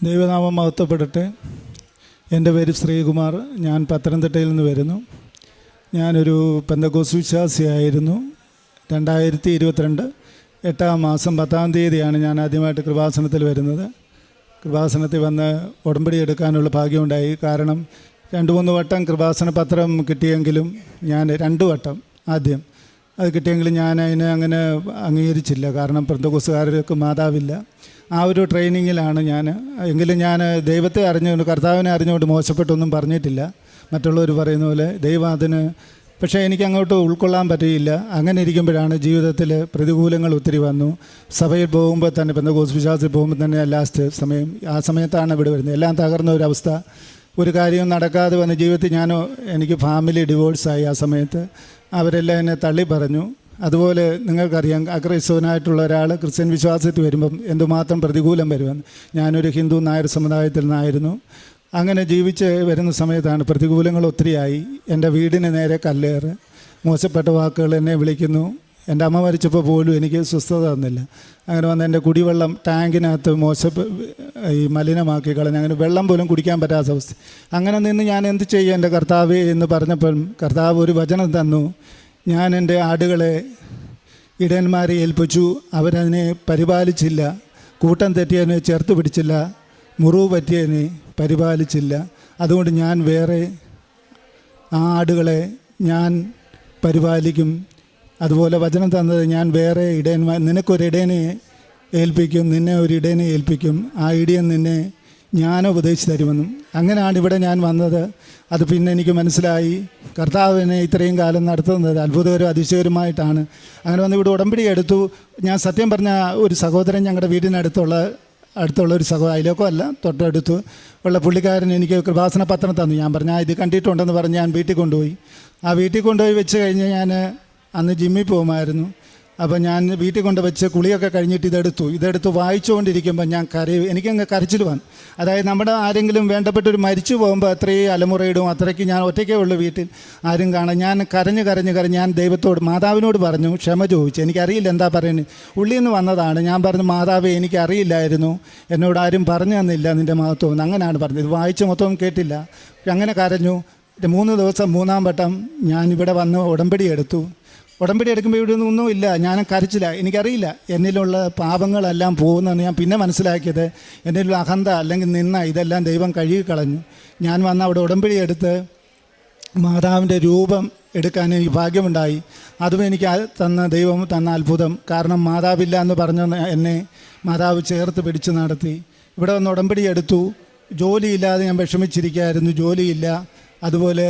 ദൈവനാമം മഹത്വപ്പെടട്ടെ. എൻ്റെ പേര് ശ്രീകുമാർ. ഞാൻ പത്തനംതിട്ടയിൽ നിന്ന് വരുന്നു. ഞാനൊരു പെന്തക്കോസ്ത് വിശ്വാസിയായിരുന്നു. 2022 8-ാം മാസം 10-ാം തീയതിയാണ് ഞാൻ ആദ്യമായിട്ട് കൃപാസനത്തിൽ വരുന്നത്. കൃപാസനത്തിൽ വന്ന് ഉടമ്പടി എടുക്കാനുള്ള ഭാഗ്യമുണ്ടായി. കാരണം 2-3 വട്ടം കൃപാസന പത്രം കിട്ടിയെങ്കിലും ഞാൻ 2 വട്ടം ആദ്യം അത് കിട്ടിയെങ്കിലും ഞാൻ അതിനെ അങ്ങനെ അംഗീകരിച്ചില്ല. കാരണം പെന്തക്കോസ്തുകാർക്ക് മാതാവില്ല. ആ ഒരു ട്രെയിനിങ്ങിലാണ് ഞാൻ. എങ്കിലും ഞാൻ ദൈവത്തെ അറിഞ്ഞുകൊണ്ട്, കർത്താവിനെ അറിഞ്ഞുകൊണ്ട് മോശപ്പെട്ടൊന്നും പറഞ്ഞിട്ടില്ല. മറ്റുള്ളവർ പറയുന്ന പോലെ ദൈവം അതിന്, പക്ഷേ എനിക്ക് അങ്ങോട്ട് ഉൾക്കൊള്ളാൻ പറ്റിയില്ല. അങ്ങനെ ഇരിക്കുമ്പോഴാണ് ജീവിതത്തിൽ പ്രതികൂലങ്ങൾ ഒത്തിരി വന്നു. സഭയിൽ പോകുമ്പോൾ തന്നെ, പെന്തക്കോസ്ത് വിശ്വാസത്തിൽ പോകുമ്പോൾ തന്നെ ലാസ്റ്റ് സമയം, ആ സമയത്താണ് ഇവിടെ വരുന്നത്. എല്ലാം തകർന്ന ഒരവസ്ഥ, ഒരു കാര്യവും നടക്കാതെ വന്ന ജീവിതത്തിൽ എനിക്ക് ഫാമിലി ഡിവോഴ്സായി. ആ സമയത്ത് അവരെല്ലാം എന്നെ തള്ളി പറഞ്ഞു. അതുപോലെ നിങ്ങൾക്കറിയാം, അക്രൈസ്തവനായിട്ടുള്ള ഒരാൾ ക്രിസ്ത്യൻ വിശ്വാസത്തിൽ വരുമ്പം എന്തുമാത്രം പ്രതികൂലം വരുമെന്ന്. ഞാനൊരു ഹിന്ദു നായർ സമുദായത്തിൽ നിന്നായിരുന്നു. അങ്ങനെ ജീവിച്ച് വരുന്ന സമയത്താണ് പ്രതികൂലങ്ങൾ ഒത്തിരിയായി. എൻ്റെ വീടിന് നേരെ കല്ലേറ്, മോശപ്പെട്ട വാക്കുകൾ എന്നെ വിളിക്കുന്നു. എൻ്റെ അമ്മ മരിച്ചപ്പോൾ പോലും എനിക്ക് സ്വസ്ഥത തന്നില്ല. അങ്ങനെ വന്ന് എൻ്റെ കുടിവെള്ളം ടാങ്കിനകത്ത് ഈ മലിനമാക്കി കളഞ്ഞ്, അങ്ങനെ വെള്ളം പോലും കുടിക്കാൻ പറ്റാത്ത അവസ്ഥ. അങ്ങനെ നിന്ന് ഞാൻ എന്ത് ചെയ്യും എൻ്റെ കർത്താവേ എന്ന് പറഞ്ഞപ്പം കർത്താവ് ഒരു വചനം തന്നു. ഞാൻ എൻ്റെ ആടുകളെ ഇടയന്മാരെ ഏൽപ്പിച്ചു, അവരതിനെ പരിപാലിച്ചില്ല. കൂട്ടം തെറ്റിയതിനെ ചേർത്ത് പിടിച്ചില്ല, മുറിവ് പറ്റിയതിനെ പരിപാലിച്ചില്ല. അതുകൊണ്ട് ഞാൻ വേറെ ആ ആടുകളെ ഞാൻ പരിപാലിക്കും. അതുപോലെ വചനം തന്നത്, ഞാൻ വേറെ ഇടയന്മാർ, നിനക്കൊരിടയനെ ഏൽപ്പിക്കും, നിന്നെ ഒരു ഇടയനെ ഏൽപ്പിക്കും, ആ ഇടയൻ നിന്നെ ഞാൻ ഉപദേശിച്ച് തരുമെന്നും. അങ്ങനെയാണ് ഇവിടെ ഞാൻ വന്നത്. അത് പിന്നെ എനിക്ക് മനസ്സിലായി, കർത്താവിനെ ഇത്രയും കാലം നടത്തുന്നത് അത്ഭുതകരവും അതിശയകരമായിട്ടാണ്. അങ്ങനെ വന്ന് ഇവിടെ ഉടമ്പടി എടുത്തു. ഞാൻ സത്യം പറഞ്ഞ ഒരു സഹോദരൻ, ഞങ്ങളുടെ വീടിനടുത്തുള്ള ഒരു അയലോക്കോ അല്ല, തൊട്ടടുത്ത് ഉള്ള പുള്ളിക്കാരൻ എനിക്ക് കൃപാസന പത്രം തന്നു. ഞാൻ പറഞ്ഞാൽ ഇത് കണ്ടിട്ടുണ്ടെന്ന് പറഞ്ഞ് ഞാൻ വീട്ടിൽ കൊണ്ടുപോയി. ആ വീട്ടിൽ കൊണ്ടുപോയി വെച്ച് കഴിഞ്ഞ് ഞാൻ അന്ന് ജിമ്മിൽ പോകുമായിരുന്നു. അപ്പോൾ ഞാൻ വീട്ടിൽ കൊണ്ട് വെച്ച് കുളിയൊക്കെ കഴിഞ്ഞിട്ട് ഇതെടുത്ത് വായിച്ചുകൊണ്ടിരിക്കുമ്പോൾ ഞാൻ എനിക്കങ്ങ് കരച്ചിൽ വന്നു. അതായത് നമ്മുടെ ആരെങ്കിലും വേണ്ടപ്പെട്ടൊരു മരിച്ചു പോകുമ്പോൾ അത്രയും അലമുറയിടും, അത്രയ്ക്ക് ഞാൻ ഒറ്റയ്ക്കേ ഉള്ളൂ വീട്ടിൽ, ആരും കാണാൻ. ഞാൻ കരഞ്ഞ് ഞാൻ ദൈവത്തോട്, മാതാവിനോട് പറഞ്ഞു, ക്ഷമ ചോദിച്ചു. എനിക്കറിയില്ല എന്താ പറയുന്നത്, ഉള്ളിൽ നിന്ന് വന്നതാണ്. ഞാൻ പറഞ്ഞു, മാതാവേ എനിക്കറിയില്ലായിരുന്നു, എന്നോട് ആരും പറഞ്ഞു തന്നില്ല നിൻ്റെ മഹത്വം. അങ്ങനെയാണ് പറഞ്ഞത്. ഇത് വായിച്ച് മൊത്തം കേട്ടില്ല. അങ്ങനെ കരഞ്ഞു. 3 ദിവസം 3-ാം വട്ടം ഞാനിവിടെ വന്ന് ഉടമ്പടി എടുത്തു. ഉടമ്പടി എടുക്കുമ്പോൾ ഇവിടെ ഒന്നുമില്ല, ഞാൻ കരച്ചില്ല. എനിക്കറിയില്ല എന്നിലുള്ള പാപങ്ങളെല്ലാം പോകുന്നതെന്ന് ഞാൻ പിന്നെ മനസ്സിലാക്കിയത്. എന്നിലുള്ള അഹന്ത അല്ലെങ്കിൽ ഇതെല്ലാം ദൈവം കഴുകിക്കളഞ്ഞു. ഞാൻ വന്ന് അവിടെ ഉടമ്പടി എടുത്ത് മാതാവിൻ്റെ രൂപം എടുക്കാൻ എനിക്ക് ഭാഗ്യമുണ്ടായി. അതും എനിക്ക് ദൈവം തന്ന അത്ഭുതം. കാരണം മാതാവില്ല എന്ന് പറഞ്ഞ എന്നെ മാതാവ് ചേർത്ത് പിടിച്ച് നടത്തി. ഇവിടെ വന്ന് ഉടമ്പടി എടുത്തു. ജോലിയില്ലാതെ ഞാൻ വിഷമിച്ചിരിക്കുകയായിരുന്നു, ജോലിയില്ല. അതുപോലെ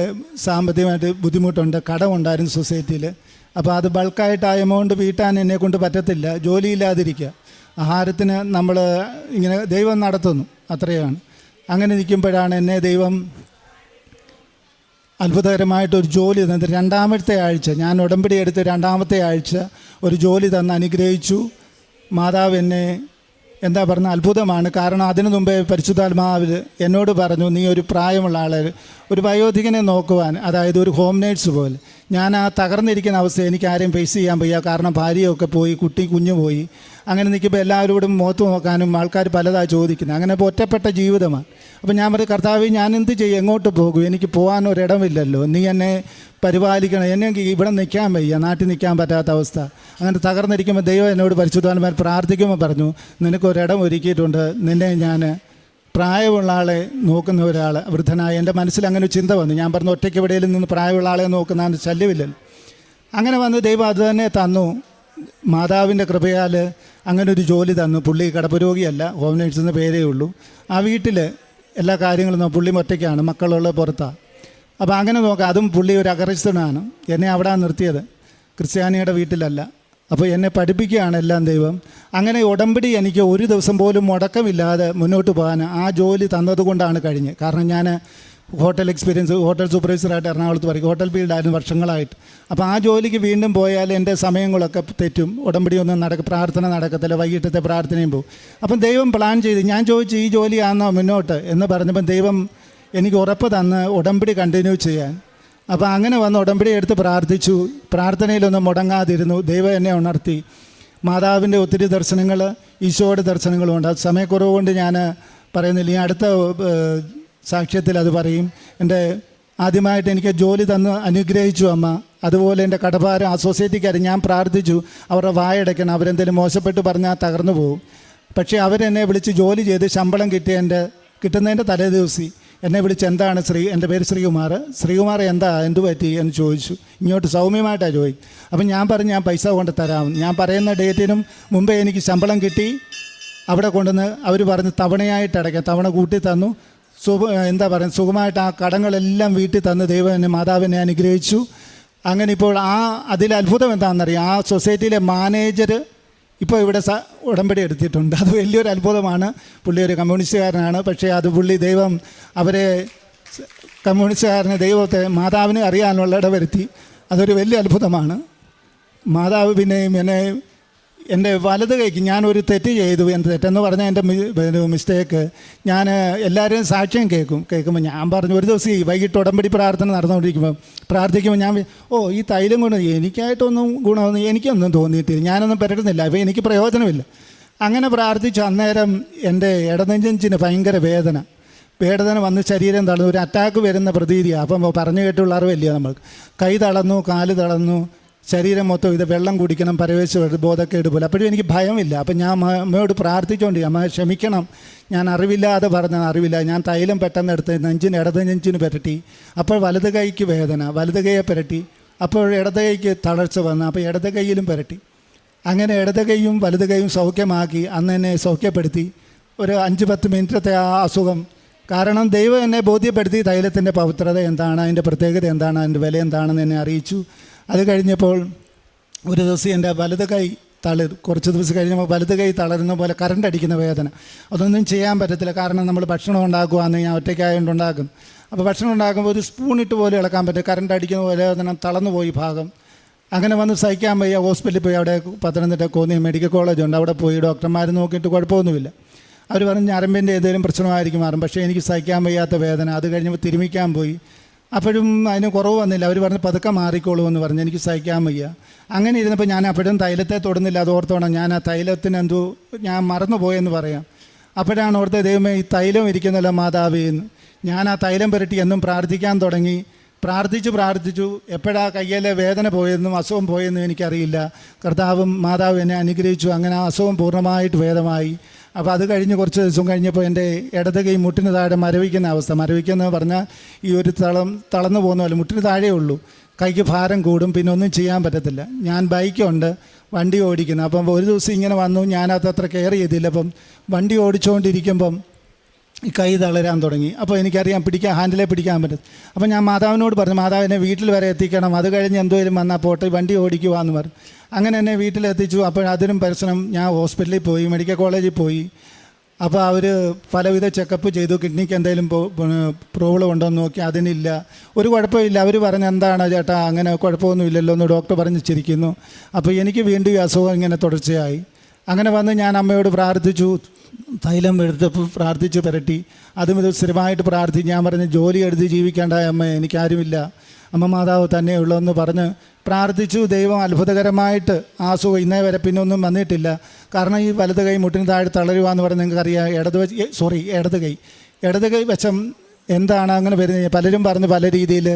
സാമ്പത്തികമായിട്ട് ബുദ്ധിമുട്ടുണ്ട്, കടമുണ്ടായിരുന്നു സൊസൈറ്റിയിൽ. അപ്പോൾ അത് ബൾക്കായിട്ട് എമൗണ്ട് വീട്ടാൻ എന്നെ കൊണ്ട് പറ്റത്തില്ല, ജോലിയില്ലാതിരിക്കുക. ആഹാരത്തിന് നമ്മൾ ഇങ്ങനെ ദൈവം നടത്തുന്നു, അത്രയാണ്. അങ്ങനെ നിൽക്കുമ്പോഴാണ് എന്നെ ദൈവം അത്ഭുതകരമായിട്ടൊരു ജോലി തന്നത്. 2-ാമത്തെ ആഴ്ച ഞാൻ ഉടമ്പടി എടുത്ത് 2-ാമത്തെ ആഴ്ച ഒരു ജോലി തന്ന് അനുഗ്രഹിച്ചു. മാതാവ് എന്നെ എന്താ പറഞ്ഞ അത്ഭുതമാണ്. കാരണം അതിനു മുമ്പേ പരിശുദ്ധാത്മാവിൽ എന്നോട് പറഞ്ഞു, നീ ഒരു പ്രായമുള്ള ആളെ, ഒരു വയോധികനെ നോക്കുവാൻ, അതായത് ഒരു ഹോം നേഴ്സ് പോലെ. ഞാൻ ആ തകർന്നിരിക്കുന്ന അവസ്ഥ എനിക്ക് ആരെയും ഫേസ് ചെയ്യാൻ വയ്യ. കാരണം ഭാര്യയൊക്കെ പോയി, കുഞ്ഞു പോയി. അങ്ങനെ നിൽക്കുമ്പോൾ എല്ലാവരോടും മുഖത്ത് നോക്കാനും ആൾക്കാർ പലതായി ചോദിക്കുന്നത്. അങ്ങനെ ഇപ്പോൾ ഒറ്റപ്പെട്ട ജീവിതമാണ്. അപ്പോൾ ഞാൻ പറയും, കർത്താവ് ഞാൻ എന്ത് ചെയ്യും, എങ്ങോട്ട് പോകും, എനിക്ക് പോകാനൊരിടമില്ലല്ലോ, നീ എന്നെ പരിപാലിക്കണം. എന്നെ ഇവിടെ നിൽക്കാൻ വയ്യ, നാട്ടിൽ നിൽക്കാൻ പറ്റാത്ത അവസ്ഥ. അങ്ങനെ തകർന്നിരിക്കുമ്പോൾ ദൈവം എന്നോട് പരിശുദ്ധവാന്മാർ പ്രാർത്ഥിക്കുമ്പോൾ പറഞ്ഞു, നിനക്കൊരിടം ഒരുക്കിയിട്ടുണ്ട്, നിന്നെ ഞാൻ പ്രായമുള്ള ആളെ നോക്കുന്ന ഒരാൾ, വൃദ്ധനായ. എൻ്റെ മനസ്സിൽ അങ്ങനെ ഒരു ചിന്ത വന്നു. ഞാൻ പറഞ്ഞു, ഒറ്റയ്ക്ക് എവിടെയെങ്കിലും നിന്ന് പ്രായമുള്ള ആളെ നോക്കുന്ന ശല്യമില്ലല്ലോ. അങ്ങനെ വന്ന് ദൈവം അത് തന്നെ തന്നു. മാതാവിൻ്റെ കൃപയാൽ അങ്ങനെ ഒരു ജോലി തന്നു. പുള്ളി കടപ്പുരോഗിയല്ല, ഹോം നേഴ്സ് എന്ന പേരേ ഉള്ളൂ. ആ വീട്ടിൽ എല്ലാ കാര്യങ്ങളും പുള്ളി ഒറ്റയ്ക്കാണ്, മക്കളുള്ള പുറത്താണ്. അപ്പോൾ അങ്ങനെ നോക്കാം. അതും പുള്ളി ഒരു അക്രൈസ്തവനാണ്. എന്നെ അവിടെ നിർത്തിയത്, ക്രിസ്ത്യാനിയുടെ വീട്ടിലല്ല. അപ്പോൾ എന്നെ പഠിപ്പിക്കുകയാണ് എല്ലാം ദൈവം. അങ്ങനെ ഉടമ്പടി എനിക്ക് ഒരു ദിവസം പോലും മുടക്കമില്ലാതെ മുന്നോട്ട് പോകാൻ ആ ജോലി തന്നതുകൊണ്ടാണ് കഴിഞ്ഞ്. കാരണം ഞാൻ ഹോട്ടൽ സൂപ്പർവൈസറായിട്ട് എറണാകുളത്ത് പറയും, ഹോട്ടൽ ഫീൽഡായിരുന്നു വർഷങ്ങളായിട്ട്. അപ്പോൾ ആ ജോലിക്ക് വീണ്ടും പോയാൽ എൻ്റെ സമയങ്ങളൊക്കെ തെറ്റും, ഉടമ്പടി ഒന്നും പ്രാർത്ഥന നടക്കത്തില്ല, വൈകിട്ടത്തെ പ്രാർത്ഥനയും പോകും. അപ്പം ദൈവം പ്ലാൻ ചെയ്ത്, ഞാൻ ചോദിച്ചു ഈ ജോലിയാണോ മുന്നോട്ട് എന്ന് പറഞ്ഞപ്പം ദൈവം എനിക്ക് ഉറപ്പ് തന്ന് ഉടമ്പടി കണ്ടിന്യൂ ചെയ്യാൻ. അപ്പോൾ അങ്ങനെ വന്ന് ഉടമ്പടി എടുത്ത് പ്രാർത്ഥിച്ചു. പ്രാർത്ഥനയിലൊന്നും മുടങ്ങാതിരുന്നു. ദൈവം എന്നെ ഉണർത്തി. മാതാവിൻ്റെ ഒത്തിരി ദർശനങ്ങൾ, ഈശോയുടെ ദർശനങ്ങളുമുണ്ട്. അത് സമയക്കുറവ് കൊണ്ട് ഞാൻ പറയുന്നില്ല. ഈ അടുത്ത സാക്ഷ്യത്തിൽ അത് പറയും. എൻ്റെ ആദ്യമായിട്ട് എനിക്ക് ജോലി തന്ന് അനുഗ്രഹിച്ചു അമ്മ. അതുപോലെ എൻ്റെ കടഭാരം ആ സൊസൈറ്റിക്കാർ ഞാൻ പ്രാർത്ഥിച്ചു അവരുടെ വായടയ്ക്കണം, അവരെന്തെങ്കിലും മോശപ്പെട്ട് പറഞ്ഞാൽ തകർന്നു പോകും. പക്ഷേ അവരെന്നെ വിളിച്ച് ജോലി ചെയ്ത് ശമ്പളം കിട്ടുന്നതിൻ്റെ തലേ ദിവസം എന്നെ വിളിച്ച് എന്താണ് എൻ്റെ പേര് ശ്രീകുമാർ എന്ത് പറ്റി എന്ന് ചോദിച്ചു. ഇങ്ങോട്ട് സൗമ്യമായിട്ടാണ് ചോദിക്കും. അപ്പം ഞാൻ പറഞ്ഞു ഞാൻ പൈസ കൊണ്ട് തരാം. ഞാൻ പറയുന്ന ഡേറ്റിനും മുമ്പേ എനിക്ക് ശമ്പളം കിട്ടി. അവിടെ കൊണ്ടുവന്ന് അവർ പറഞ്ഞ് തവണയായിട്ട് അടയ്ക്കാം. തവണ കൂട്ടി തന്നു. സുഖമായിട്ട് ആ കടങ്ങളെല്ലാം വീട്ടിൽ തന്ന് ദൈവം എന്നെ മാതാവിനെ അനുഗ്രഹിച്ചു. അങ്ങനെ ഇപ്പോൾ അതിൽ അത്ഭുതം എന്താണെന്നറിയാം, ആ സൊസൈറ്റിയിലെ മാനേജർ ഇപ്പോൾ ഇവിടെ ഉടമ്പടി എടുത്തിട്ടുണ്ട്. അത് വലിയൊരു അത്ഭുതമാണ്. പുള്ളി ഒരു കമ്മ്യൂണിസ്റ്റുകാരനാണ്. പക്ഷേ അത് ദൈവം അവരെ കമ്മ്യൂണിസ്റ്റുകാരനെ ദൈവത്തെ മാതാവിനെ അറിയാനുള്ള ഇടവരുത്തി. അതൊരു വലിയ അത്ഭുതമാണ്. മാതാവ് പിന്നെയും എൻ്റെ വലത് കൈക്ക് ഞാനൊരു തെറ്റ് ചെയ്തു. എന്ത് തെറ്റെന്ന് പറഞ്ഞാൽ എൻ്റെ മിസ്റ്റേക്ക്. ഞാൻ എല്ലാവരെയും സാക്ഷ്യം കേൾക്കുമ്പോൾ ഞാൻ പറഞ്ഞു, ഒരു ദിവസം ഈ വൈകിട്ട് ഉടമ്പടി പ്രാർത്ഥന പ്രാർത്ഥിക്കുമ്പോൾ ഞാൻ ഈ തൈലം കൊണ്ട് എനിക്കായിട്ടൊന്നും ഗുണമൊന്നും എനിക്കൊന്നും തോന്നിയിട്ടില്ല, ഞാനൊന്നും പരട്ടുന്നില്ല, അപ്പോൾ എനിക്ക് പ്രയോജനമില്ല. അങ്ങനെ പ്രാർത്ഥിച്ചു. അന്നേരം എൻ്റെ ഇടനെഞ്ചിന് ഭയങ്കര വേദന വന്ന് ശരീരം തളർന്നു. ഒരു അറ്റാക്ക് വരുന്ന പ്രതീതിയാണ്. അപ്പം പറഞ്ഞു കേട്ടുള്ള അറിവില്ല നമ്മൾക്ക്. കൈ തളർന്നു, കാല് തളർന്നു, ശരീരം മൊത്തം വെള്ളം കുടിക്കണം, പരവേശം ബോധക്കേട് പോലെ. അപ്പോഴും എനിക്ക് ഭയമില്ല. അപ്പം ഞാൻ അമ്മയോട് പ്രാർത്ഥിച്ചുകൊണ്ട്, അമ്മ ക്ഷമിക്കണം, ഞാൻ അറിവില്ലാതെ പറഞ്ഞത് അറിവില്ല. ഞാൻ തൈലം പെട്ടെന്ന് എടുത്ത് ഇടത് നെഞ്ചിന് പുരട്ടി. അപ്പോൾ വലത് കൈക്ക് വേദന, വലത് കൈയെ പുരട്ടി. അപ്പോൾ ഇടത് കൈക്ക് തളർച്ച വന്നു. അപ്പോൾ ഇടത് കൈയിലും പുരട്ടി. അങ്ങനെ ഇടത് കൈയും വലത് കൈയും സൗഖ്യമാക്കി. അന്ന് എന്നെ സൗഖ്യപ്പെടുത്തി. ഒരു 5-10 മിനിറ്റത്തെ ആ അസുഖം. കാരണം ദൈവം എന്നെ ബോധ്യപ്പെടുത്തി തൈലത്തിൻ്റെ പവിത്രത എന്താണ്, അതിൻ്റെ പ്രത്യേകത എന്താണ്, അതിൻ്റെ വില എന്താണെന്ന് എന്നെ അറിയിച്ചു. അത് കഴിഞ്ഞപ്പോൾ ഒരു ദിവസം എൻ്റെ വലത് കൈ കുറച്ച് ദിവസം കഴിഞ്ഞപ്പോൾ വലത് കൈ തളരുന്ന പോലെ കറണ്ട് അടിക്കുന്ന വേദന. അതൊന്നും ചെയ്യാൻ പറ്റത്തില്ല. കാരണം നമ്മൾ ഭക്ഷണം ഉണ്ടാക്കുകയാണെന്ന് ഞാൻ ഒറ്റയ്ക്കായതുകൊണ്ട് ഉണ്ടാക്കും. അപ്പോൾ ഭക്ഷണം ഉണ്ടാക്കുമ്പോൾ ഒരു സ്പൂണിട്ട് പോലെ ഇളക്കാൻ പറ്റും. കറണ്ട് അടിക്കുന്ന പോലെ വേദന തളർന്നു പോയി ഭാഗം. അങ്ങനെ വന്ന് സഹിക്കാൻ വയ്യ. ഹോസ്പിറ്റലിൽ പോയി. അവിടെ പത്തനംതിട്ട കോന്നി മെഡിക്കൽ കോളേജുണ്ട്. അവിടെ പോയി ഡോക്ടർമാർ നോക്കിയിട്ട് കുഴപ്പമൊന്നുമില്ല. അവർ പറഞ്ഞ് ഞരമ്പിൻ്റെ എന്തെങ്കിലും പ്രശ്നമായിരിക്കും മാറും. പക്ഷേ എനിക്ക് സഹിക്കാൻ വയ്യാത്ത വേദന. അത് കഴിഞ്ഞപ്പോൾ തിരുമിക്കാൻ പോയി. അപ്പോഴും അതിന് കുറവ് വന്നില്ല. അവർ പറഞ്ഞ് പതുക്കെ മാറിക്കോളൂ എന്ന് പറഞ്ഞ്. എനിക്ക് സഹിക്കാൻ വയ്യ. അങ്ങനെ ഇരുന്നപ്പോൾ ഞാൻ അപ്പോഴും തൈലത്തെ തൊടുന്നില്ല. അത് ഓർത്തോണം, ഞാൻ ആ തൈലത്തിന് ഞാൻ മറന്നുപോയെന്ന് പറയാം. അപ്പോഴാണ് ഓർത്ത ദൈവമേ ഈ തൈലം ഇരിക്കുന്നല്ലോ മാതാവേന്ന്. ഞാൻ ആ തൈലം പുരട്ടി എന്നും പ്രാർത്ഥിക്കാൻ തുടങ്ങി. പ്രാർത്ഥിച്ചു എപ്പോഴാ കയ്യിലെ വേദന പോയെന്നും അസുഖം പോയെന്നും എനിക്കറിയില്ല. കർത്താവും മാതാവ് എന്നെ അനുഗ്രഹിച്ചു. അങ്ങനെ ആ അസുഖം പൂർണ്ണമായിട്ട് ഭേദമായി. അപ്പോൾ അത് കഴിഞ്ഞ് കുറച്ച് ദിവസം കഴിഞ്ഞപ്പോൾ എൻ്റെ ഇടത് കൈ മുട്ടിന് താഴെ മരവിക്കുന്ന അവസ്ഥ. മരവിക്കുന്നത് പറഞ്ഞാൽ ഈ ഒരു തളർന്നു പോകുന്ന പോലെ മുട്ടിന് താഴെ ഉള്ളൂ. കൈക്ക് ഭാരം കൂടും, പിന്നെ ഒന്നും ചെയ്യാൻ പറ്റത്തില്ല. ഞാൻ ബൈക്കുണ്ട്, വണ്ടി ഓടിക്കുന്നു. അപ്പം ഒരു ദിവസം ഇങ്ങനെ വന്നു, ഞാനത് അത്ര കെയർ ചെയ്തില്ല. അപ്പം വണ്ടി ഓടിച്ചുകൊണ്ടിരിക്കുമ്പം ഈ കൈ തളരാൻ തുടങ്ങി. അപ്പോൾ എനിക്കറിയാം ഹാൻഡിലെ പിടിക്കാൻ പറ്റും. അപ്പോൾ ഞാൻ മാതാവിനോട് പറഞ്ഞു, മാതാവിനെ വീട്ടിൽ വരെ എത്തിക്കണം, അത് കഴിഞ്ഞ് എന്തോലും വന്നാൽ പോട്ടെ, വണ്ടി ഓടിക്കുവാന്ന് പറഞ്ഞു. അങ്ങനെ എന്നെ വീട്ടിലെത്തിച്ചു. അപ്പോൾ അതിനും പ്രശ്നം. ഞാൻ ഹോസ്പിറ്റലിൽ പോയി, മെഡിക്കൽ കോളേജിൽ പോയി. അപ്പോൾ അവർ പലവിധ ചെക്കപ്പ് ചെയ്തു. കിഡ്നിക്ക് എന്തെങ്കിലും പ്രോബ്ലം ഉണ്ടോ എന്ന് നോക്കി. അതിനില്ല, ഒരു കുഴപ്പമില്ല. അവർ പറഞ്ഞ് എന്താണ് ചേട്ടാ അങ്ങനെ കുഴപ്പമൊന്നുമില്ലല്ലോ എന്ന് ഡോക്ടർ പറഞ്ഞ് ചിരിക്കുന്നു. അപ്പോൾ എനിക്ക് വീണ്ടും ഈ അസുഖം ഇങ്ങനെ തുടർച്ചയായി. അങ്ങനെ വന്ന് ഞാൻ അമ്മയോട് പ്രാർത്ഥിച്ചു. തൈലം എടുത്തപ്പോൾ പ്രാർത്ഥിച്ച് പുരട്ടി. അതും ഇത് സ്ഥിരമായിട്ട് പ്രാർത്ഥിച്ച് ഞാൻ പറഞ്ഞ് ജോലി എടുത്ത് ജീവിക്കേണ്ട അമ്മ, എനിക്കാരുമില്ല, അമ്മ മാതാവ് തന്നെയുള്ളൂ എന്ന് പറഞ്ഞ് പ്രാർത്ഥിച്ചു. ദൈവം അത്ഭുതകരമായിട്ട് ആ അസുഖം ഇന്നേ വരെ പിന്നെ ഒന്നും വന്നിട്ടില്ല. കാരണം ഈ വലത് കൈ മുട്ടിന് താഴെ തളരുവാന്ന് പറഞ്ഞ് നിങ്ങൾക്കറിയാം. ഇടത് കൈ വശം എന്താണ് അങ്ങനെ വരുന്നത്? പലരും പറഞ്ഞ് പല രീതിയിൽ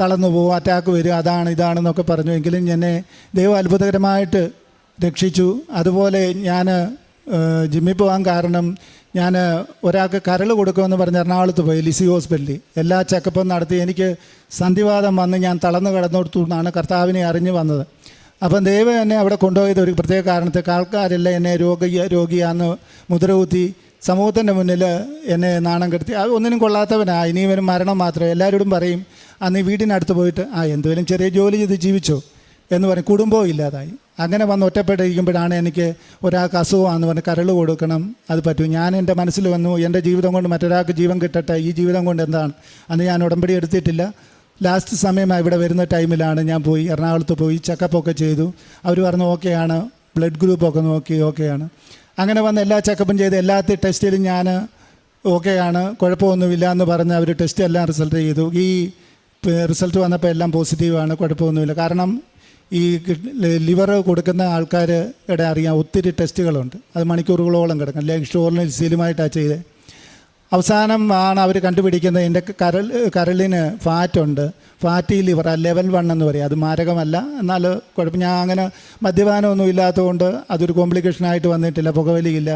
തളർന്നു പോകും, അറ്റാക്ക് വരും, ഇതാണെന്നൊക്കെ പറഞ്ഞു. എങ്കിലും എന്നെ ദൈവം അത്ഭുതകരമായിട്ട് രക്ഷിച്ചു. അതുപോലെ ഞാൻ ജിമ്മിൽ പോകാൻ കാരണം ഞാൻ ഒരാൾക്ക് കരൾ കൊടുക്കുമെന്ന് പറഞ്ഞ് എറണാകുളത്ത് പോയി ലിസി ഹോസ്പിറ്റലിൽ എല്ലാ ചെക്കപ്പും നടത്തി. എനിക്ക് സന്ധിവാതം വന്ന് ഞാൻ തളർന്നു കിടന്നിടത്തു നിന്നാണ് കർത്താവിനെ അറിഞ്ഞു വന്നത്. അപ്പം ദൈവം എന്നെ അവിടെ കൊണ്ടുപോയത് ഒരു പ്രത്യേക കാരണത്തിൽ. ആൾക്കാരെല്ലാം എന്നെ രോഗിയാന്ന് മുദ്രകുത്തി സമൂഹത്തിൻ്റെ മുന്നിൽ എന്നെ നാണം കെടുത്തി. അത് ഒന്നിനും കൊള്ളാത്തവനാണ്, ഇനിയും ഒരു മരണം മാത്രമേ. എല്ലാവരോടും പറയും അന്ന് വീടിനടുത്ത് പോയിട്ട് എന്തെങ്കിലും ചെറിയ ജോലി ചെയ്ത് ജീവിച്ചോ എന്ന് പറയും. കുടുംബവും ഇല്ലാതായി. അങ്ങനെ വന്ന് ഒറ്റപ്പെട്ടിരിക്കുമ്പോഴാണ് എനിക്ക് ഒരാൾക്ക് അസുഖമാണെന്ന് പറഞ്ഞ് കരൾ കൊടുക്കണം, അത് പറ്റും. ഞാൻ എൻ്റെ മനസ്സിൽ വന്നു, എൻ്റെ ജീവിതം കൊണ്ട് മറ്റൊരാൾക്ക് ജീവൻ കിട്ടട്ടെ, ഈ ജീവിതം കൊണ്ട് എന്താണ്. അന്ന് ഞാൻ ഉടമ്പടി എടുത്തിട്ടില്ല. ലാസ്റ്റ് സമയമായി ഇവിടെ വരുന്ന ടൈമിലാണ് ഞാൻ പോയി എറണാകുളത്ത് പോയി ചെക്കപ്പൊക്കെ ചെയ്തു. അവർ പറഞ്ഞു ഓക്കെയാണ്, ബ്ലഡ് ഗ്രൂപ്പൊക്കെ നോക്കി ഓക്കെയാണ്. അങ്ങനെ വന്ന് എല്ലാ ചെക്കപ്പും ചെയ്ത് എല്ലാ ടെസ്റ്റിലും ഞാൻ ഓക്കെയാണ്, കുഴപ്പമൊന്നുമില്ല എന്ന് പറഞ്ഞ് അവർ ടെസ്റ്റ് എല്ലാം റിസൾട്ട് ചെയ്തു. ഈ റിസൾട്ട് വന്നപ്പോൾ എല്ലാം പോസിറ്റീവാണ്, കുഴപ്പമൊന്നുമില്ല. കാരണം ഈ ലിവർ കൊടുക്കുന്ന ആൾക്കാരുടെ അറിയാം ഒത്തിരി ടെസ്റ്റുകളുണ്ട്, അത് മണിക്കൂറുകളോളം കിടക്കും. അല്ലെങ്കിൽ ഷോറിന് സീലുമായിട്ടാണ് ചെയ്തത്. അവസാനം ആണ് അവർ കണ്ടുപിടിക്കുന്നത് എൻ്റെ കരളിന് ഫാറ്റുണ്ട്, ഫാറ്റി ലിവർ, ലെവൽ 1 എന്ന് പറയും. അത് മാരകമല്ല, എന്നാൽ കുഴപ്പം. ഞാൻ അങ്ങനെ മദ്യപാനമൊന്നും ഇല്ലാത്തതുകൊണ്ട് അതൊരു കോംപ്ലിക്കേഷനായിട്ട് വന്നിട്ടില്ല, പുകവലിയില്ല.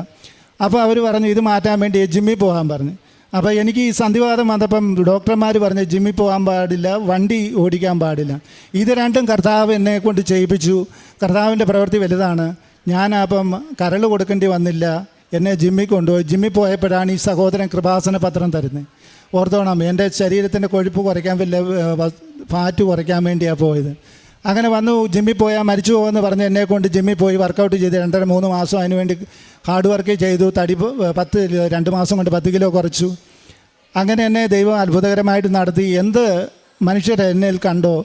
അപ്പോൾ അവർ പറഞ്ഞു ഇത് മാറ്റാൻ വേണ്ടി ജിമ്മിൽ പോകാൻ പറഞ്ഞു. അപ്പോൾ എനിക്ക് ഈ സന്ധിവാതം വന്നപ്പം ഡോക്ടർമാർ പറഞ്ഞു ജിമ്മിൽ പോകാൻ പാടില്ല, വണ്ടി ഓടിക്കാൻ പാടില്ല. ഇത് രണ്ടും കർത്താവ് എന്നെ കൊണ്ട് ചെയ്യിപ്പിച്ചു. കർത്താവിൻ്റെ പ്രവൃത്തി വലുതാണ്. ഞാൻ അപ്പം കരൾ കൊടുക്കേണ്ടി വന്നില്ല. എന്നെ ജിമ്മിൽ കൊണ്ടുപോയി. ജിമ്മിൽ പോയപ്പോഴാണ് ഈ സഹോദരൻ കൃപാസന പത്രം തരുന്നത്. ഓർത്തോണം, എൻ്റെ ശരീരത്തിൻ്റെ കൊഴുപ്പ് കുറയ്ക്കാൻ, ഫാറ്റ് കുറയ്ക്കാൻ വേണ്ടിയാണ് പോയത്. അങ്ങനെ വന്നു. ജിമ്മിൽ പോയാൽ മരിച്ചു പോകുമെന്ന് പറഞ്ഞ് എന്നെ കൊണ്ട് ജിമ്മിൽ പോയി വർക്കൗട്ട് ചെയ്ത് 2.5-3 മാസം അതിന് വേണ്ടി ഹാർഡ് വർക്ക് ചെയ്തു. തടി 2 മാസം കൊണ്ട് 10 കിലോ കുറച്ചു. അങ്ങനെ എന്നെ ദൈവം അത്ഭുതകരമായിട്ട് നടത്തി. എന്ത് മനുഷ്യർ എന്നിൽ കണ്ടോ,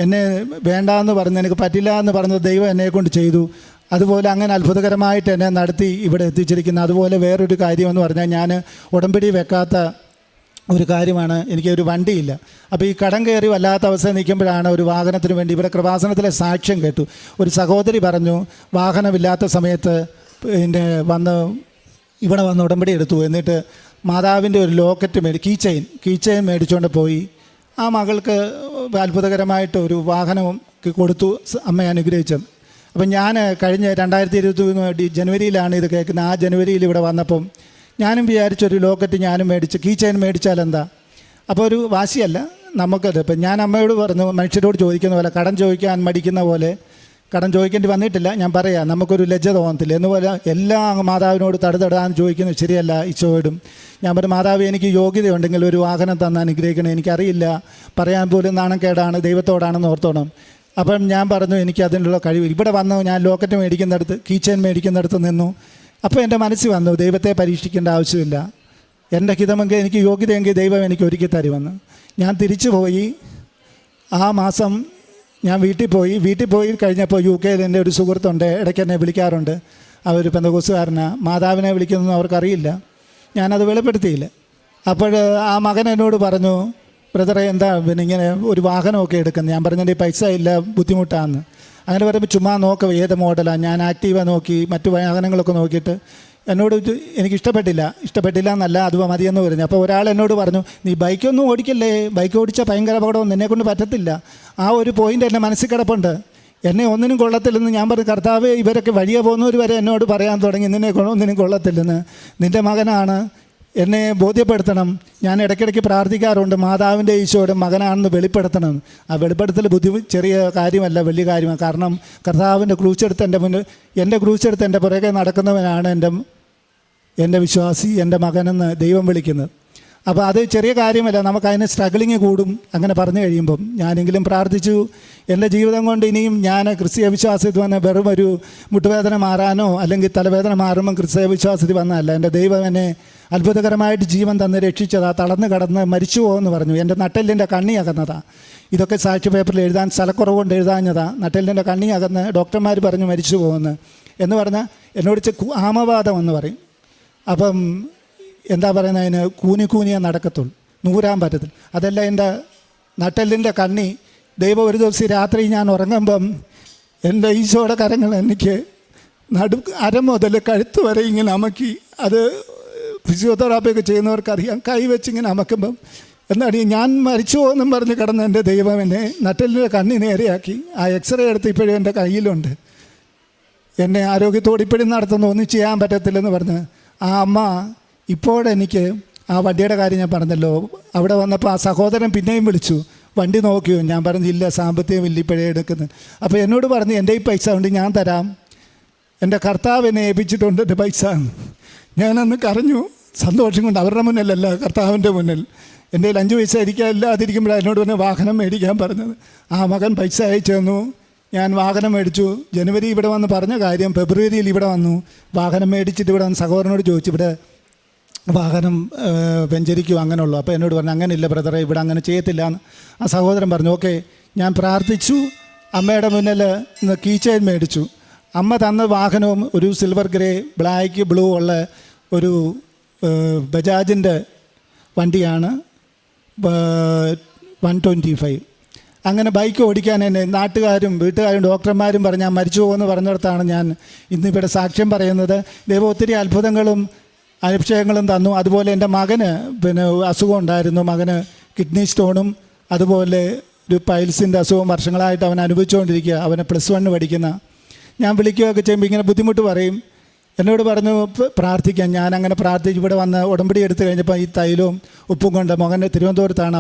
എന്നെ വേണ്ടാന്ന് പറഞ്ഞ് എനിക്ക് പറ്റില്ല എന്ന് പറഞ്ഞത് ദൈവം എന്നെ കൊണ്ട് ചെയ്തു. അതുപോലെ അങ്ങനെ അത്ഭുതകരമായിട്ട് എന്നെ നടത്തി ഇവിടെ എത്തിച്ചിരിക്കുന്നു. അതുപോലെ വേറൊരു കാര്യമെന്ന് പറഞ്ഞാൽ, ഞാൻ ഉടമ്പടി വെക്കാത്ത ഒരു കാര്യമാണ്, എനിക്കൊരു വണ്ടിയില്ല. അപ്പോൾ ഈ കടം കയറി വല്ലാത്ത അവസ്ഥ നിൽക്കുമ്പോഴാണ് ഒരു വാഹനത്തിന് വേണ്ടി ഇവിടെ കൃപാസനത്തിലെ സാക്ഷ്യം കേട്ടു. ഒരു സഹോദരി പറഞ്ഞു, വാഹനമില്ലാത്ത സമയത്ത് പിന്നെ ഇവിടെ വന്ന് ഉടമ്പടി എടുത്തു. എന്നിട്ട് മാതാവിൻ്റെ ഒരു ലോക്കറ്റ് കീ ചെയിൻ മേടിച്ചുകൊണ്ട് പോയി. ആ മകൾക്ക് അത്ഭുതകരമായിട്ട് ഒരു വാഹനം കൊടുത്തു, അമ്മയെ അനുഗ്രഹിച്ചത്. അപ്പം ഞാൻ കഴിഞ്ഞ 2023 ജനുവരിയിലാണ് ഇത് കേൾക്കുന്നത്. ആ ജനുവരിയിൽ ഇവിടെ വന്നപ്പം ഞാനും വിചാരിച്ചൊരു ലോക്കറ്റ് ഞാനും മേടിച്ച്, കീ ചെയിൻ മേടിച്ചാൽ എന്താ. അപ്പോൾ ഒരു വാശിയല്ല നമുക്കത്. ഇപ്പം ഞാൻ അമ്മയോട് പറഞ്ഞു, മനുഷ്യരോട് ചോദിക്കുന്ന പോലെ, കടം ചോദിക്കാൻ മടിക്കുന്ന പോലെ കടം ചോദിക്കേണ്ടി വന്നിട്ടില്ല. ഞാൻ പറയാം, നമുക്കൊരു ലജ്ജ തോന്നത്തില്ല എന്നുപോലെ എല്ലാ മാതാവിനോട് തടുതടാന്ന് ചോദിക്കുന്നത് ശരിയല്ല. ഈശോയോടും ഞാൻ പറഞ്ഞു, മാതാവ് എനിക്ക് യോഗ്യതയുണ്ടെങ്കിൽ ഒരു വാഹനം തന്ന് അനുഗ്രഹിക്കണം, എനിക്കറിയില്ല, പറയാൻ പോലും നാണക്കേടാണ്, ദൈവത്തോടാണെന്ന് ഓർത്തോണം. അപ്പം ഞാൻ പറഞ്ഞു, എനിക്ക് അതിനുള്ള കഴിവ്. ഇവിടെ വന്നു, ഞാൻ ലോക്കറ്റ് മേടിക്കുന്നിടത്ത്, കീ ചെയിൻ മേടിക്കുന്നിടത്ത് നിന്നു. അപ്പോൾ എൻ്റെ മനസ്സിൽ വന്നു, ദൈവത്തെ പരീക്ഷിക്കേണ്ട ആവശ്യമില്ല, എൻ്റെ ഹിതമെങ്കിൽ എനിക്ക് യോഗ്യതയെങ്കിൽ ദൈവം എനിക്ക് ഒരുക്കി തരുമെന്ന്. ഞാൻ തിരിച്ചു പോയി. ആ മാസം ഞാൻ വീട്ടിൽ പോയി കഴിഞ്ഞപ്പോൾ UK എൻ്റെ ഒരു സുഹൃത്തുണ്ട്, ഇടയ്ക്ക് എന്നെ വിളിക്കാറുണ്ട്. അവർ പെന്തക്കോസ്തുകാരനാണ്. മാതാവിനെ വിളിക്കുന്നതൊന്നും അവർക്കറിയില്ല. ഞാനത് വെളിപ്പെടുത്തിയില്ല. അപ്പോൾ ആ മകൻ എന്നോട് പറഞ്ഞു, ബ്രദറെ എന്താ പിന്നെ ഇങ്ങനെ ഒരു വാഹനമൊക്കെ എടുക്കുന്നത്. ഞാൻ പറഞ്ഞതിൻ്റെ പൈസ ഇല്ല, ബുദ്ധിമുട്ടാണെന്ന്. അങ്ങനെ പറയുമ്പോൾ ചുമ്മാ നോക്കുക ഏത് മോഡലാണ്. ഞാൻ ആക്റ്റീവ നോക്കി, മറ്റു വാഹനങ്ങളൊക്കെ നോക്കിയിട്ട് എന്നോട് എനിക്ക് ഇഷ്ടപ്പെട്ടില്ല എന്നല്ല, അത് മതിയെന്ന് പറഞ്ഞു. അപ്പോൾ ഒരാൾ എന്നോട് പറഞ്ഞു, നീ ബൈക്കൊന്നും ഓടിക്കല്ലേ, ബൈക്ക് ഓടിച്ചാൽ ഭയങ്കര അപകടം, നിന്നെക്കൊണ്ട് പറ്റത്തില്ല. ആ ഒരു പോയിൻ്റ് എൻ്റെ മനസ്സിൽ കിടപ്പുണ്ട്. എന്നെ ഒന്നിനും കൊള്ളത്തില്ലെന്ന് ഞാൻ പറഞ്ഞു. കർത്താവ്, ഇവരൊക്കെ വഴിയെ പോകുന്നവർ വരെ എന്നോട് പറയാൻ തുടങ്ങി, നിന്നെ ഒന്നിനും കൊള്ളത്തില്ലെന്ന്, നിൻ്റെ മകനാണ്, എന്നെ ബോധ്യപ്പെടുത്തണം. ഞാൻ ഇടയ്ക്കിടയ്ക്ക് പ്രാർത്ഥിക്കാറുണ്ട്, മാതാവിൻ്റെ ഈശോയുടെ മകനാണെന്ന് വെളിപ്പെടുത്തണം. ആ വെളിപ്പെടുത്തൽ ചെറിയ കാര്യമല്ല, വലിയ കാര്യമാണ്. കാരണം കർത്താവിൻ്റെ ക്രൂശെടുത്ത് എൻ്റെ ക്രൂശെടുത്ത് എൻ്റെ പുറകെ നടക്കുന്നവനാണ് എൻ്റെ വിശ്വാസി, എൻ്റെ മകനെന്ന് ദൈവം വിളിക്കുന്നത്. അപ്പോൾ അത് ചെറിയ കാര്യമല്ല, നമുക്കതിന് സ്ട്രഗിളിങ് കൂടും. അങ്ങനെ പറഞ്ഞു കഴിയുമ്പം ഞാനെങ്കിലും പ്രാർത്ഥിച്ചു. എൻ്റെ ജീവിതം കൊണ്ട് ഇനിയും ഞാൻ ക്രിസ്തീയ വിശ്വാസത്തിൽ വന്ന വെറും ഒരു മുട്ടുവേദന മാറാനോ അല്ലെങ്കിൽ തലവേദന മാറുമ്പം ക്രിസ്തീയ വിശ്വാസത്തിൽ വന്നതല്ല. എൻ്റെ ദൈവം എന്നെ അത്ഭുതകരമായിട്ട് ജീവൻ തന്ന് രക്ഷിച്ചതാ. തളർന്ന് കടന്ന് മരിച്ചു പോകുമെന്ന് പറഞ്ഞു. എൻ്റെ നട്ടെല്ലിൻ്റെ കണ്ണി അകന്നതാ. ഇതൊക്കെ സാക്ഷി പേപ്പറിൽ എഴുതാൻ സ്ഥലക്കുറവ് കൊണ്ട് എഴുതാഞ്ഞതാ. നട്ടെല്ലിൻ്റെ കണ്ണി അകന്ന് ഡോക്ടർമാർ പറഞ്ഞു മരിച്ചു പോകുമെന്ന്. എന്ന് പറഞ്ഞാൽ എന്നോട് ആമവാദം എന്ന് പറയും. അപ്പം എന്താ പറയുന്നത്, അതിന് കൂനിയെ നടക്കത്തുള്ളൂ, നൂരാൻ പറ്റത്തില്ല. അതല്ല, എൻ്റെ നട്ടെല്ലിൻ്റെ കണ്ണി ദൈവം ഒരു ദിവസം രാത്രി ഞാൻ ഉറങ്ങുമ്പം എൻ്റെ ഈശോയുടെ കരങ്ങൾ എനിക്ക് അരം മുതൽ കഴുത്ത് വരെ ഇങ്ങനെ അമക്കി. അത് ഫിസിയോതെറാപ്പിയൊക്കെ ചെയ്യുന്നവർക്കറിയാം. കൈ വെച്ചിങ്ങനെ അമക്കുമ്പം എന്താണ് ഞാൻ മരിച്ചു പോകുമെന്നും പറഞ്ഞ് കിടന്ന എൻ്റെ ദൈവം എന്നെ നട്ടെല്ലിൻ്റെ കണ്ണി നേരെയാക്കി. ആ എക്സ്റേ എടുത്ത് ഇപ്പോഴും എൻ്റെ കയ്യിലുണ്ട്. എന്നെ ആരോഗ്യത്തോടെ ഇപ്പോഴും നടത്തുന്നു, ഒന്നും ചെയ്യാൻ പറ്റത്തില്ലെന്ന് പറഞ്ഞ് ആ അമ്മ ഇപ്പോഴെനിക്ക് ആ വണ്ടിയുടെ കാര്യം ഞാൻ പറഞ്ഞല്ലോ, അവിടെ വന്നപ്പോൾ ആ സഹോദരൻ പിന്നെയും വിളിച്ചു, വണ്ടി നോക്കിയോ? ഞാൻ പറഞ്ഞില്ല, സാമ്പത്തികം ഇല്ല, ഇപ്പോഴേ എടുക്കുന്നത്. അപ്പോൾ എന്നോട് പറഞ്ഞു, എൻ്റെ ഈ പൈസ കൊണ്ട് ഞാൻ തരാം, എൻ്റെ കർത്താവ് എന്നെ ഏൽപ്പിച്ചിട്ടുണ്ട് എൻ്റെ പൈസ. ഞാനന്ന് കരഞ്ഞു, സന്തോഷം കൊണ്ട്. അവരുടെ മുന്നിലല്ല, കർത്താവിൻ്റെ മുന്നിൽ. എൻ്റെ 5 പൈസ ഇല്ലാതിരിക്കുമ്പോഴാണ് എന്നോട് തന്നെ വാഹനം മേടിക്കാൻ പറഞ്ഞത്. ആ മകൻ പൈസ അയച്ചു തന്നു. ഞാൻ വാഹനം മേടിച്ചു. ജനുവരി ഇവിടെ വന്ന് പറഞ്ഞ കാര്യം ഫെബ്രുവരിയിൽ ഇവിടെ വന്നു. വാഹനം മേടിച്ചിട്ട് ഇവിടെ വന്ന് സഹോദരനോട് ചോദിച്ചു, ഇവിടെ വാഹനം വെഞ്ചരിക്കും അങ്ങനെയുള്ളൂ. അപ്പോൾ എന്നോട് പറഞ്ഞു, അങ്ങനെയില്ല ബ്രദറെ, ഇവിടെ അങ്ങനെ ചെയ്യത്തില്ല എന്ന്. ആ സഹോദരൻ പറഞ്ഞു, ഓക്കെ. ഞാൻ പ്രാർത്ഥിച്ചു. അമ്മയുടെ മുന്നിൽ കീ ചെയിൻ മേടിച്ചു. അമ്മ തന്ന വാഹനവും ഒരു സിൽവർ ഗ്രേ ബ്ലാക്ക് ബ്ലൂ ഉള്ള ഒരു ബജാജിൻ്റെ വണ്ടിയാണ്, 125. അങ്ങനെ ബൈക്ക് ഓടിക്കാൻ എന്നെ നാട്ടുകാരും വീട്ടുകാരും ഡോക്ടർമാരും പറഞ്ഞ് ഞാൻ മരിച്ചു പോകുമെന്ന് പറഞ്ഞിടത്താണ് ഞാൻ ഇന്നിവിടെ സാക്ഷ്യം പറയുന്നത്. ദൈവം ഒത്തിരി അത്ഭുതങ്ങളും അഭിഷേകങ്ങളും തന്നു. അതുപോലെ എൻ്റെ മകന് പിന്നെ അസുഖം ഉണ്ടായിരുന്നു. മകന് കിഡ്നി സ്റ്റോണും അതുപോലെ ഒരു പൈൽസിൻ്റെ അസുഖം വർഷങ്ങളായിട്ട് അവൻ അനുഭവിച്ചുകൊണ്ടിരിക്കുക. അവന് +1 പഠിക്കുന്ന. ഞാൻ വിളിക്കുകയൊക്കെ ചെയ്യുമ്പോൾ ഇങ്ങനെ ബുദ്ധിമുട്ട് പറയും. എന്നോട് പറഞ്ഞു പ്രാർത്ഥിക്കാൻ. ഞാൻ അങ്ങനെ പ്രാർത്ഥിച്ച് ഇവിടെ വന്ന് ഉടമ്പടി എടുത്തു കഴിഞ്ഞപ്പോൾ ഈ തൈലവും ഉപ്പും കൊണ്ട് മകൻ്റെ തിരുവനന്തപുരത്താണ്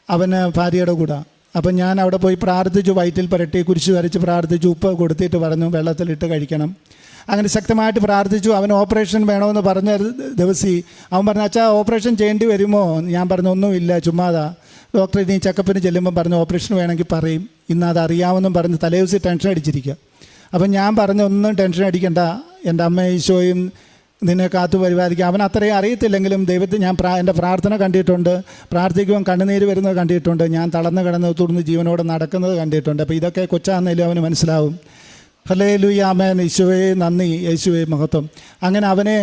അവന് ഭാര്യയുടെ കൂടെ. അപ്പം ഞാൻ അവിടെ പോയി പ്രാർത്ഥിച്ചു, വയറ്റിൽ പുരട്ടി കുരിശ് വരച്ച് പ്രാർത്ഥിച്ചു, ഉപ്പ് കൊടുത്തിട്ട് പറഞ്ഞു വെള്ളത്തിലിട്ട് കഴിക്കണം. അങ്ങനെ ശക്തമായിട്ട് പ്രാർത്ഥിച്ചു. അവൻ ഓപ്പറേഷൻ വേണമെന്ന് പറഞ്ഞ ദിവസം അവൻ പറഞ്ഞു, അച്ഛാ ഓപ്പറേഷൻ ചെയ്യേണ്ടി വരുമോ? ഞാൻ പറഞ്ഞു ഒന്നുമില്ല, ചുമ്മാതാ. ഡോക്ടർ ഇനി ചെക്കപ്പിന് ചെല്ലുമ്പം പറഞ്ഞു ഓപ്പറേഷൻ വേണമെങ്കിൽ പറയും, ഇന്ന് അത് അറിയാമെന്നും പറഞ്ഞ് തലേ ദിവസം ടെൻഷൻ അടിച്ചിരിക്കുക. അപ്പം ഞാൻ പറഞ്ഞു ഒന്നും ടെൻഷൻ അടിക്കണ്ട, എൻ്റെ അമ്മ ഈശോയും നിന്നെ കാത്തു പരിപാലിക്കുക. അവൻ അത്രയും അറിയത്തില്ലെങ്കിലും ദൈവത്തെ ഞാൻ എൻ്റെ പ്രാർത്ഥന കണ്ടിട്ടുണ്ട്, പ്രാർത്ഥിക്കുമ്പോൾ കണ്ണുനീര് വരുന്നത് കണ്ടിട്ടുണ്ട്, ഞാൻ തളർന്ന് കിടന്ന് തുറന്ന് ജീവനോടെ നടക്കുന്നത് കണ്ടിട്ടുണ്ട്. അപ്പോൾ ഇതൊക്കെ കൊച്ചാന്നേലും അവന് മനസ്സിലാവും. ഹല്ലേലൂയ, ആമേൻ. യേശുവേ നന്ദി, യേശുവേ മഹത്വം. അങ്ങനെ അവനെ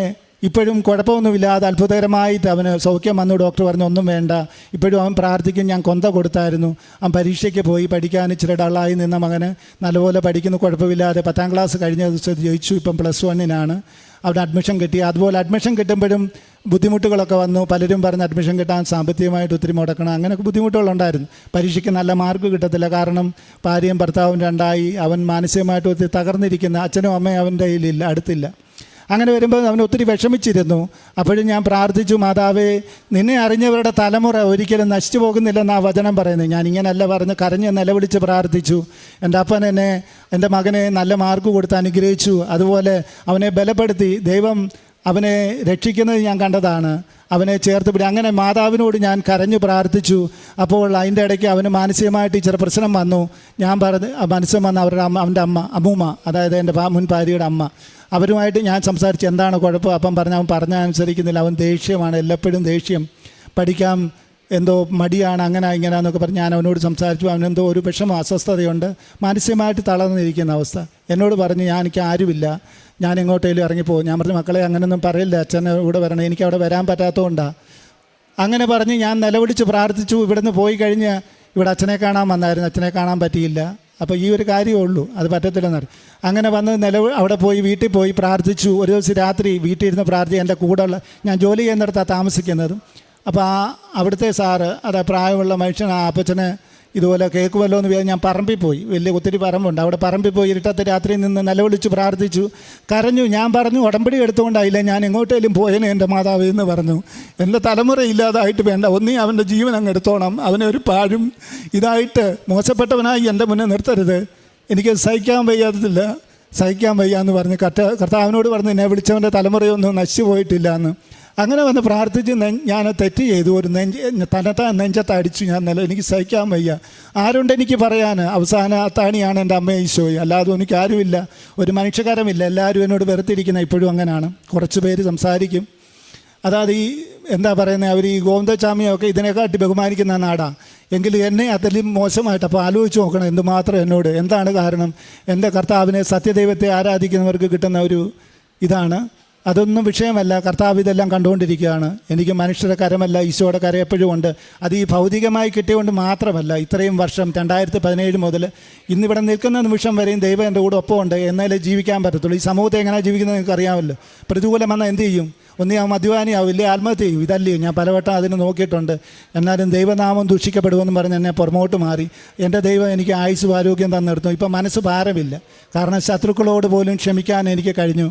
ഇപ്പോഴും കുഴപ്പമൊന്നുമില്ലാതെ അത്ഭുതകരമായിട്ട് അവന് സൗഖ്യം വന്നു. ഡോക്ടർ പറഞ്ഞു ഒന്നും വേണ്ട, ഇപ്പോഴും അവൻ പ്രാർത്ഥിക്കും. ഞാൻ കൊന്ത കൊടുത്തായിരുന്നു. അവൻ പരീക്ഷയ്ക്ക് പോയി പഠിക്കാൻ ഇച്ചിരി ഡള്ളായി നിന്ന മകന് നല്ലപോലെ പഠിക്കുന്നു, കുഴപ്പമില്ലാതെ 10ാം ക്ലാസ് കഴിഞ്ഞ ദിവസം ജയിച്ചു. ഇപ്പം +1 അവിടെ അഡ്മിഷൻ കിട്ടി. അതുപോലെ അഡ്മിഷൻ കിട്ടുമ്പോഴും ബുദ്ധിമുട്ടുകളൊക്കെ വന്നു. പലരും പറഞ്ഞ് അഡ്മിഷൻ കിട്ടാൻ സാമ്പത്തികമായിട്ട് ഒത്തിരി മുടക്കണം, അങ്ങനെയൊക്കെ ബുദ്ധിമുട്ടുകളുണ്ടായിരുന്നു. പരീക്ഷയ്ക്ക് നല്ല മാർക്ക് കിട്ടത്തില്ല, കാരണം ഭാര്യയും ഭർത്താവും രണ്ടായി. അവൻ മാനസികമായിട്ട് ഒത്തിരി തകർന്നിരിക്കുന്ന, അച്ഛനും അമ്മയും അവൻ്റെ കയ്യിലില്ല, അടുത്തില്ല. അങ്ങനെ വരുമ്പോൾ അവൻ ഒത്തിരി വിഷമിച്ചിരുന്നു. അപ്പോഴും ഞാൻ പ്രാർത്ഥിച്ചു, മാതാവേ നിന്നെ അറിഞ്ഞവരുടെ തലമുറ ഒരിക്കലും നശിച്ചു പോകുന്നില്ലെന്നാണ് വചനം പറയുന്നത്. ഞാൻ ഇങ്ങനെയല്ല പറഞ്ഞ് കരഞ്ഞ് നിലവിളിച്ച് പ്രാർത്ഥിച്ചു. എൻ്റെ അപ്പൻ എൻ്റെ മകനെ നല്ല മാർക്ക് കൊടുത്ത് അനുഗ്രഹിച്ചു. അതുപോലെ അവനെ ബലപ്പെടുത്തി. ദൈവം അവനെ രക്ഷിക്കുന്നത് ഞാൻ കണ്ടതാണ്. അവനെ ചേർത്ത് പിടി. അങ്ങനെ മാതാവിനോട് ഞാൻ കരഞ്ഞു പ്രാർത്ഥിച്ചു. അപ്പോൾ അതിൻ്റെ ഇടയ്ക്ക് അവന് മാനസികമായിട്ട് ഇച്ചിരി പ്രശ്നം വന്നു. ഞാൻ പറഞ്ഞ് മനസ്സം വന്ന് അവൻ്റെ അമ്മ അമ്മൂമ്മ, അതായത് എൻ്റെ മുൻ ഭാര്യയുടെ അമ്മ, അവരുമായിട്ട് ഞാൻ സംസാരിച്ച് എന്താണ് കുഴപ്പം. അപ്പം അവൻ പറഞ്ഞാൽ അനുസരിക്കുന്നില്ല. അവൻ ദേഷ്യമാണ്, എല്ലപ്പോഴും ദേഷ്യം, പഠിക്കാൻ എന്തോ മടിയാണ്, അങ്ങനെ ഇങ്ങനെയാണെന്നൊക്കെ പറഞ്ഞ് ഞാൻ അവനോട് സംസാരിച്ചു. അവനെന്തോ ഒരു വിഷമം, അസ്വസ്ഥതയുണ്ട്, മാനസികമായിട്ട് തളർന്നിരിക്കുന്ന അവസ്ഥ. എന്നോട് പറഞ്ഞ് എനിക്ക് ആരുമില്ല, ഞാൻ എങ്ങോട്ടേലും ഇറങ്ങിപ്പോകും. ഞാൻ പറഞ്ഞു മക്കളെ അങ്ങനെയൊന്നും പറയില്ല, അച്ഛനെ ഇവിടെ വരണം, എനിക്ക് അവിടെ വരാൻ പറ്റാത്തതുകൊണ്ടാണ്. അങ്ങനെ പറഞ്ഞ് ഞാൻ നിലവിളിച്ച് പ്രാർത്ഥിച്ചു. ഇവിടുന്ന് പോയി കഴിഞ്ഞ് ഇവിടെ അച്ഛനെ കാണാൻ വന്നായിരുന്നു, അച്ഛനെ കാണാൻ പറ്റിയില്ല. അപ്പോൾ ഈ ഒരു കാര്യമേ ഉള്ളൂ, അത് പറ്റത്തില്ലെന്ന്. അങ്ങനെ വന്ന് അവിടെ പോയി വീട്ടിൽ പോയി പ്രാർത്ഥിച്ചു. ഒരു ദിവസം രാത്രി വീട്ടിൽ ഇരുന്ന് പ്രാർത്ഥിച്ചു. എൻ്റെ കൂടെയുള്ള, ഞാൻ ജോലി ചെയ്യുന്നിടത്താണ് താമസിക്കുന്നത്. അപ്പോൾ അവിടുത്തെ സാറ്, അതാ പ്രായമുള്ള മനുഷ്യൻ, ആ അപ്പച്ചനെ ഇതുപോലെ കേൾക്കുമല്ലോ എന്ന് ഞാൻ പറമ്പിൽ പോയി. വലിയ ഒത്തിരി പറമ്പുണ്ട്, അവിടെ പറമ്പിൽ പോയി ഇരുട്ടത്തെ രാത്രിയിൽ നിന്ന് നിലവിളിച്ച് പ്രാർത്ഥിച്ചു, കരഞ്ഞു. ഞാൻ പറഞ്ഞു ഉടമ്പടി എടുത്തുകൊണ്ടായില്ല, ഞാൻ എങ്ങോട്ടേലും പോയേനെ എൻ്റെ മാതാവ് എന്ന് പറഞ്ഞു. എൻ്റെ തലമുറ ഇല്ലാതായിട്ട് വേണ്ട, ഒന്നീ അവൻ്റെ ജീവൻ അങ്ങ് എടുത്തോണം, അവനെ ഒരു പാഴും ഇതായിട്ട് മോശപ്പെട്ടവനായി എൻ്റെ മുന്നേ നിർത്തരുത്, എനിക്ക് സഹിക്കാൻ വയ്യ എന്ന് പറഞ്ഞ് കർത്താവിനോട് പറഞ്ഞ് എന്നെ വിളിച്ചവൻ്റെ തലമുറയൊന്നും നശിച്ചു പോയിട്ടില്ല എന്ന്. അങ്ങനെ വന്ന് പ്രാർത്ഥിച്ച് ഞാൻ തെറ്റ് ചെയ്തു. ഒരു നെഞ്ചത്ത് അടിച്ചു. എനിക്ക് സഹിക്കാൻ വയ്യ, ആരുണ്ട് എനിക്ക് പറയാൻ? അവസാന അത്താണിയാണ് എൻ്റെ അമ്മ ഈശോയെ, അല്ലാതെ എനിക്ക് ആരുമില്ല, ഒരു മനുഷ്യകരമില്ല. എല്ലാവരും എന്നോട് വെറുത്തിരിക്കുന്ന ഇപ്പോഴും അങ്ങനെയാണ്. കുറച്ച് പേര് സംസാരിക്കും, അതായത് ഈ എന്താ പറയുന്നത്, അവർ ഈ ഗോവിന്ദചാമിയൊക്കെ ഇതിനെക്കാട്ടി ബഹുമാനിക്കുന്ന നാടാണ്, എങ്കിലും എന്നെ അതിലും മോശമായിട്ട്. അപ്പോൾ ആലോചിച്ച് നോക്കണം എന്തുമാത്രം എന്നോട്. എന്താണ് കാരണം? എൻ്റെ കർത്താവിനെ, സത്യദൈവത്തെ ആരാധിക്കുന്നവർക്ക് കിട്ടുന്ന ഒരു ഇതാണ്. അതൊന്നും വിഷയമല്ല, കർത്താവ് ഇതെല്ലാം കണ്ടുകൊണ്ടിരിക്കുകയാണ്. എനിക്ക് മനുഷ്യരുടെ കരമല്ല, ഈശോയുടെ കരം എപ്പോഴും ഉണ്ട്. അത് ഈ ഭൗതികമായി കിട്ടിയതുകൊണ്ട് മാത്രമല്ല, ഇത്രയും വർഷം 2017 മുതൽ ഇന്നിവിടെ നിൽക്കുന്ന നിമിഷം വരെയും ദൈവം എൻ്റെ കൂടെ ഒപ്പമുണ്ട്. എന്നാലേ ജീവിക്കാൻ പറ്റത്തുള്ളൂ. ഈ സമൂഹത്തെ എങ്ങനെയാണ് ജീവിക്കുന്നത് നിങ്ങൾക്ക് അറിയാമല്ലോ. പ്രതികൂലം വന്നാൽ എന്ത് ചെയ്യും? ഒന്നീ ആ മദ്യപാനിയാവില്ലേ, ആത്മഹത്യ ചെയ്യും. ഇതല്ലേ, ഞാൻ പലവട്ടം അതിന് നോക്കിയിട്ടുണ്ട്. എന്നാലും ദൈവനാമം ദൂഷിക്കപ്പെടുമെന്ന് പറഞ്ഞ് എന്നെ പുറമോട്ട് മാറി. എൻ്റെ ദൈവം എനിക്ക് ആയുസ്സും ആരോഗ്യം തന്നെടുത്തു. ഇപ്പം മനസ്സ് ഭാരമില്ല, കാരണം ശത്രുക്കളോട് പോലും ക്ഷമിക്കാൻ എനിക്ക് കഴിഞ്ഞു.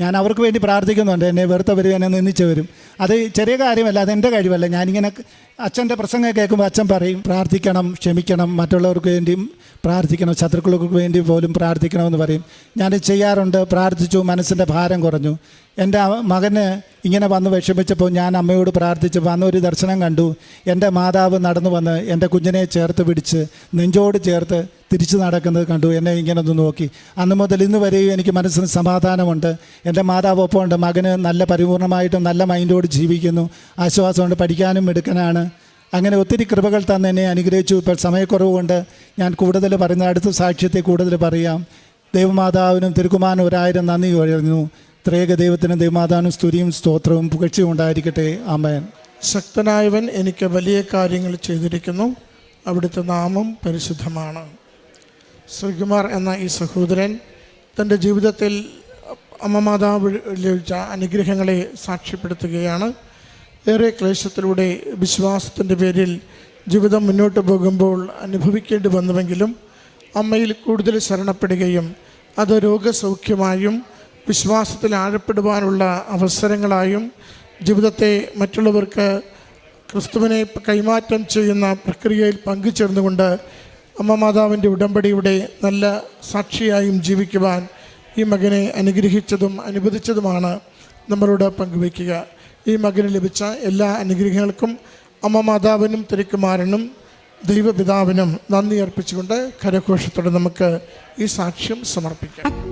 ഞാൻ അവർക്ക് വേണ്ടി പ്രാർത്ഥിക്കുന്നുണ്ട്. എന്നെ വെറുത്തവരും എന്നെ നിന്ദിച്ചവരും. അത് ചെറിയ കാര്യമല്ല, അതെൻ്റെ കഴിവല്ല. ഞാനിങ്ങനെ അച്ഛൻ്റെ പ്രസംഗം കേൾക്കുമ്പോൾ അച്ഛൻ പറയും പ്രാർത്ഥിക്കണം, ക്ഷമിക്കണം, മറ്റുള്ളവർക്ക് വേണ്ടിയും പ്രാർത്ഥിക്കണം, ശത്രുക്കൾക്ക് വേണ്ടി പോലും പ്രാർത്ഥിക്കണമെന്ന് പറയും. ഞാൻ ചെയ്യാറുണ്ട്. പ്രാർത്ഥിച്ചു, മനസ്സിൻ്റെ ഭാരം കുറഞ്ഞു. എൻ്റെ മകന് ഇങ്ങനെ വന്ന് വിഷമിച്ചപ്പോൾ ഞാൻ അമ്മയോട് പ്രാർത്ഥിച്ചപ്പോൾ അന്നൊരു ദർശനം കണ്ടു. എൻ്റെ മാതാവ് നടന്നു വന്ന് എൻ്റെ കുഞ്ഞിനെ ചേർത്ത് പിടിച്ച് നെഞ്ചോട് ചേർത്ത് തിരിച്ചു നടക്കുന്നത് കണ്ടു. എന്നെ ഇങ്ങനെ ഒന്ന് നോക്കി. അന്ന് മുതൽ ഇന്ന് വരെയും എനിക്ക് മനസ്സിന് സമാധാനമുണ്ട്. എൻ്റെ മാതാവ് ഒപ്പമുണ്ട്. മകന് നല്ല പരിപൂർണമായിട്ടും നല്ല മൈൻഡോട് ജീവിക്കുന്നു, ആശ്വാസമുണ്ട്, പഠിക്കാനും മിടുക്കനാണ്. അങ്ങനെ ഒത്തിരി കൃപകൾ തന്നെ എന്നെ അനുഗ്രഹിച്ചു. ഇപ്പോൾ സമയക്കുറവ് കൊണ്ട് ഞാൻ കൂടുതൽ പറയുന്ന അടുത്ത സാക്ഷ്യത്തെ കൂടുതൽ പറയാം. ദൈവമാതാവിനും തിരുക്കുമാരനും 1000 നന്ദി പറയുന്നു. ത്രേക ദൈവത്തിനും ദൈവമാതാവിനും സ്തുതിയും സ്തോത്രവും പുകഴ്ചയും ഉണ്ടായിരിക്കട്ടെ. ആമേൻ. ശക്തനായവൻ എനിക്ക് വലിയ കാര്യങ്ങൾ ചെയ്തിരിക്കുന്നു, അവിടുത്തെ നാമം പരിശുദ്ധമാണ്. ശ്രീകുമാർ എന്ന ഈ സഹോദരൻ തൻ്റെ ജീവിതത്തിൽ അമ്മ മാതാവ് ലഭിച്ച അനുഗ്രഹങ്ങളെ സാക്ഷ്യപ്പെടുത്തുകയാണ്. ഏറെ ക്ലേശത്തിലൂടെ വിശ്വാസത്തിൻ്റെ പേരിൽ ജീവിതം മുന്നോട്ട് പോകുമ്പോൾ അനുഭവിക്കേണ്ടി വന്നുവെങ്കിലും അമ്മയിൽ കൂടുതൽ ശരണപ്പെടുകയും അത് രോഗസൗഖ്യമായും വിശ്വാസത്തിൽ ആഴപ്പെടുവാനുള്ള അവസരങ്ങളായും ജീവിതത്തെ മറ്റുള്ളവർക്ക് ക്രിസ്തുവിനെ കൈമാറ്റം ചെയ്യുന്ന പ്രക്രിയയിൽ പങ്കുചേർന്നുകൊണ്ട് അമ്മ മാതാവിൻ്റെ ഉടമ്പടിയുടെ നല്ല സാക്ഷിയായും ജീവിക്കുവാൻ ഈ മകനെ അനുഗ്രഹിച്ചതും അനുവദിച്ചതുമാണ് നമ്മളോട് പങ്കുവയ്ക്കുക. ഈ മകന് ലഭിച്ച എല്ലാ അനുഗ്രഹങ്ങൾക്കും അമ്മ മാതാവിനും തിരുക്കുമാരനും ദൈവപിതാവിനും നന്ദി അർപ്പിച്ചുകൊണ്ട് കരഘോഷത്തോടെ നമുക്ക് ഈ സാക്ഷ്യം സമർപ്പിക്കാം.